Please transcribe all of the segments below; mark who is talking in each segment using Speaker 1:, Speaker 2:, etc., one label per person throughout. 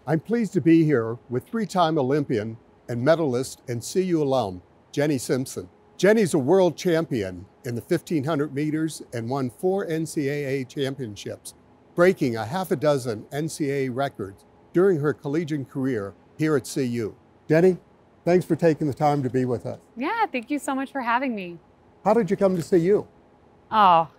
Speaker 1: I'm pleased to be here with three-time Olympian and medalist and CU alum, Jenny Simpson. Jenny's a world champion in the 1500 meters and won 4 NCAA championships, breaking a half a dozen NCAA records during her collegiate career here at CU. Jenny, thanks for taking the time to be with us.
Speaker 2: Yeah, thank you so much for having me.
Speaker 1: How did you come to CU?
Speaker 2: Oh,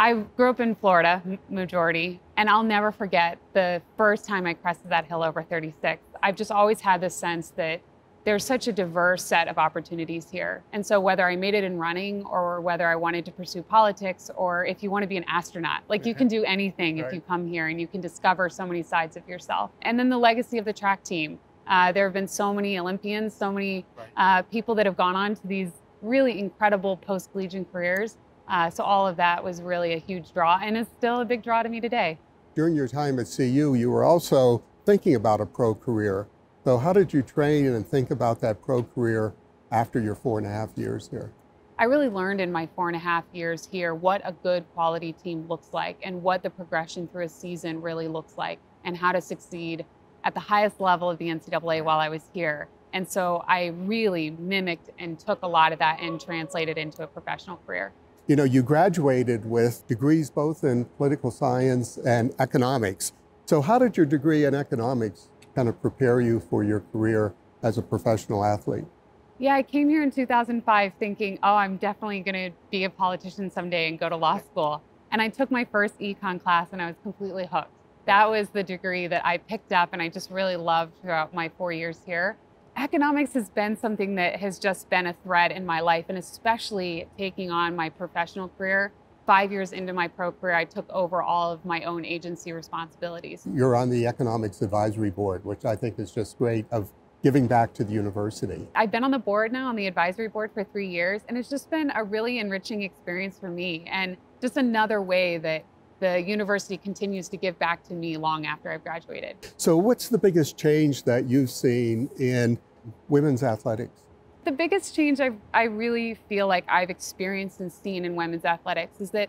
Speaker 2: I grew up in Florida, majority, and I'll never forget the first time I crested that hill over 36. I've just always had this sense that there's such a diverse set of opportunities here. And so whether I made it in running or whether I wanted to pursue politics or if you want to be an astronaut, like you can do anything if you come here and you can discover so many sides of yourself. And then the legacy of the track team. There have been so many Olympians, so many people that have gone on to these really incredible post-collegiate careers. So all of that was really a huge draw and is still a big draw to me today. During your time at CU, you were also thinking about a pro career.
Speaker 1: So how did you train and think about that pro career after your 4.5 years here?
Speaker 2: I really learned in my 4.5 years here what a good quality team looks like and what the progression through a season really looks like and how to succeed at the highest level of the NCAA while I was here. And so I really mimicked and took a lot of that and translated into a professional career.
Speaker 1: You know, you graduated with degrees both in political science and economics. So how did your degree in economics kind of prepare you for your career as a professional athlete?
Speaker 2: Yeah, I came here in 2005 thinking, oh, I'm definitely going to be a politician someday and go to law school. And I took my first econ class and I was completely hooked. That was the degree that I picked up and I just really loved throughout my 4 years here. Economics has been something that has just been a thread in my life, and especially taking on my professional career. 5 years into my pro career, I took over all of my own agency responsibilities.
Speaker 1: You're on the Economics Advisory Board, which I think is just great, of giving back to the university.
Speaker 2: I've been on the board now, on the advisory board for 3 years, and it's just been a really enriching experience for me, and just another way that the university continues to give back to me long after I've graduated.
Speaker 1: So what's the biggest change that you've seen in women's athletics?
Speaker 2: The biggest change I really feel like I've experienced and seen in women's athletics is that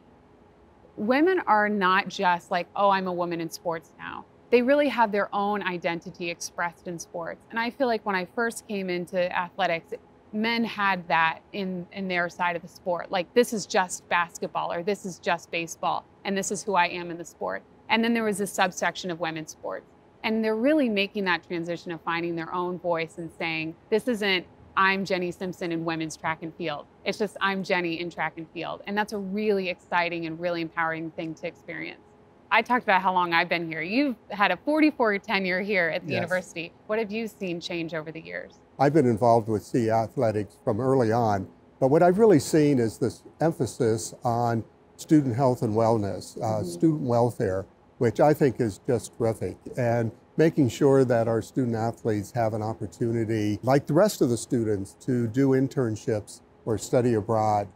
Speaker 2: women are not just like, oh, I'm a woman in sports now. They really have their own identity expressed in sports. And I feel like when I first came into athletics, men had that in their side of the sport. Like, this is just basketball, or this is just baseball, and this is who I am in the sport. And then there was a subsection of women's sports. And they're really making that transition of finding their own voice and saying, this isn't, I'm Jenny Simpson in women's track and field. It's just, I'm Jenny in track and field. And that's a really exciting and really empowering thing to experience. I talked about how long I've been here. You've had a 44-year tenure here at the university. What have you seen change over the years?
Speaker 1: I've been involved with CU athletics from early on, but what I've really seen is this emphasis on student health and wellness, student welfare, which I think is just terrific, and making sure that our student athletes have an opportunity, like the rest of the students, to do internships or study abroad,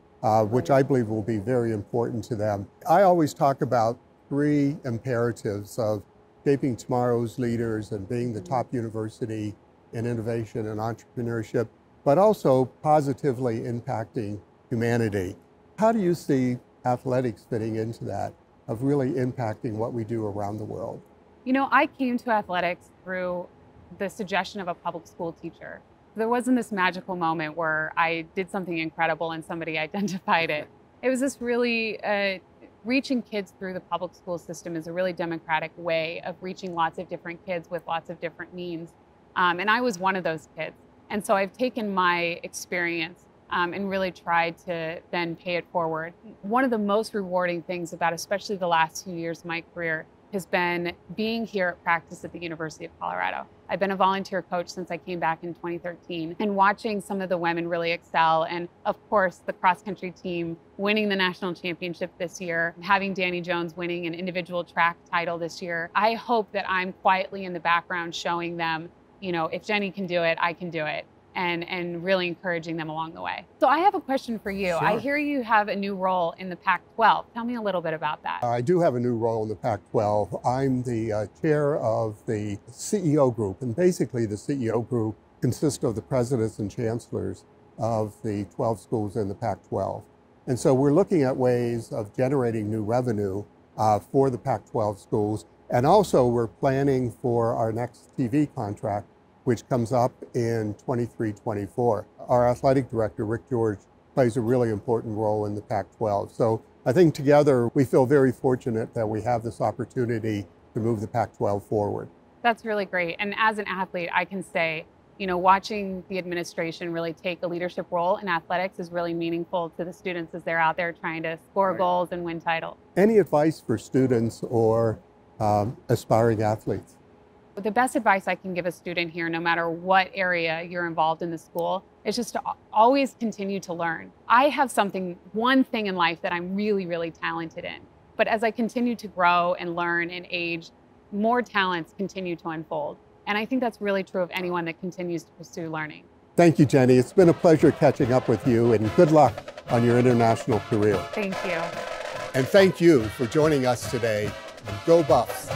Speaker 1: which I believe will be very important to them. I always talk about 3 imperatives of shaping tomorrow's leaders and being the top university in innovation and entrepreneurship, but also positively impacting humanity. How do you see athletics fitting into that, of really impacting what we do around the world?
Speaker 2: You know, I came to athletics through the suggestion of a public school teacher. There wasn't this magical moment where I did something incredible and somebody identified it. It was this really, reaching kids through the public school system is a really democratic way of reaching lots of different kids with lots of different means. And I was one of those kids. And so I've taken my experience and really tried to then pay it forward. One of the most rewarding things about especially the last 2 years of my career has been being here at practice at the University of Colorado. I've been a volunteer coach since I came back in 2013, and watching some of the women really excel, and of course the cross-country team winning the national championship this year, having Danny Jones winning an individual track title this year. I hope that I'm quietly in the background showing them, you know, if Jenny can do it, I can do it. And really encouraging them along the way. So I have a question for you. Sure. I hear you have a new role in the Pac-12. Tell me a little bit about that.
Speaker 1: I do have a new role in the Pac-12. I'm the chair of the CEO group, and basically the CEO group consists of the presidents and chancellors of the 12 schools in the Pac-12. And so we're looking at ways of generating new revenue for the Pac-12 schools, And also, we're planning for our next TV contract, which comes up in 23-24. Our athletic director, Rick George, plays a really important role in the Pac-12. So I think together we feel very fortunate that we have this opportunity to move the Pac-12 forward.
Speaker 2: That's really great. And as an athlete, I can say, watching the administration really take a leadership role in athletics is really meaningful to the students as they're out there trying to score goals and win titles.
Speaker 1: Any advice for students or aspiring athletes?
Speaker 2: The best advice I can give a student here, no matter what area you're involved in the school, is just to always continue to learn. I have one thing in life that I'm really, really talented in. But as I continue to grow and learn and age, more talents continue to unfold. And I think that's really true of anyone that continues to pursue learning.
Speaker 1: Thank you, Jenny. It's been a pleasure catching up with you, and good luck on your international career.
Speaker 2: Thank you.
Speaker 1: And thank you for joining us today. Go Buffs!